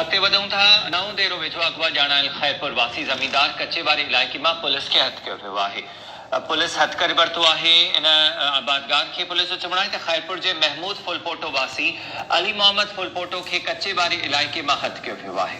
अॻिते वधूं था। नओं देरो वेझो अॻवा ॼाणायल खैरपुर वासी ज़मींदार कचे वारे इलाइक़े मां पुलिस खे हथ कयो वियो आहे। पुलिस हथ करे वरितो आहे। इन आबादगार खे पुलिस जो चवणु आहे त खैरपुर जे महमूद फुलपोटो वासी अली मोहम्मद फुलपोटो खे कचे वारे इलाइक़े मां हथ कयो वियो आहे।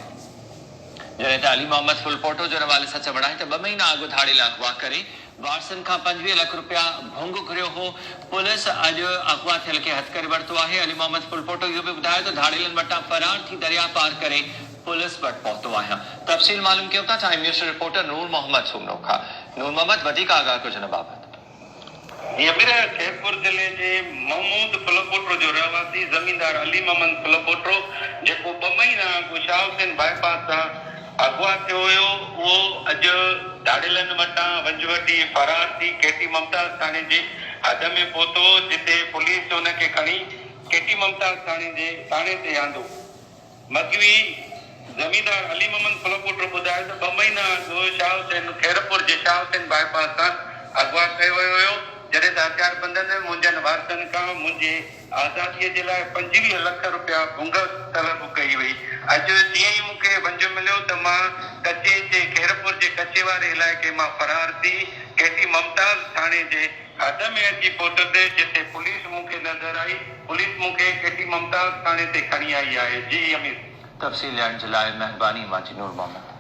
जॾहिं त अली मोहम्मद फुलपोटो जो हवाले सां चवणु आहे त 2 महीना अॻु धाड़ेल अगवा करे वारसनि खां 25 लाख रुपया भुंग घुरियो हो। पुलिस अॼु अगवा थियल खे हथ करे वरितो आहे। अली मोहम्मद फुलपोटो इहो बि ॿुधायो त धाड़ेलनि वटां फरार थी दरिया पार करे पुलिस वटि पहुतो आहियां। तफ़सील मालूम कयूं था टाइम न्यूज़ रिपोर्टर नूर मोहम्मद सुमनो खां। नूर मोहम्मद वधीक आगाह कुझु न बाबति। खैरपुर जिले के महमूद फुलपोटो जो रहवासी जमींदार अली मोहम्मद फुलपोटो जेको 2 महीना अॻु शाहहुसैन बाईपास सां अगवा थियो हुयो, उहो अॼु धाड़ेलनि वटां वंजवटी फरार थी केटी ममताज थाणे जे हद में पहुतो, जिते पुलिस हुनखे खणी केटी ममताज थाणे ते आंदो। मगवी जमींदार अली मोहम्मद फुलपोटो ॿुधायो त 2 महीना अॻु शाहहुसैन खैरपुर जे शाहहुसैन बाईपास सां अगवा कयो वियो हुयो, जॾहिं त हथियारबंदनि मुंहिंजनि वारसनि खां मुंहिंजे आज़ादीअ जे लाइ 25 लाख रुपया भुंग तलब कई वई। अॼु जीअं ई मूंखे वंज मिलियो त मां कचे जे खैरपुर जे कचे वारे इलाइक़े मां फरार थी केटी ममताज थाणे जे हद में अची पहुतसि, जिते पुलिस मूंखे नज़र आई। पुलिस मूंखे केटी ममताज थाणे ते खणी आई आहे। जी अमीर। तफ़सील ॼाणण जे लाइ महिरबानी। मां जी नूर मोहम्मद।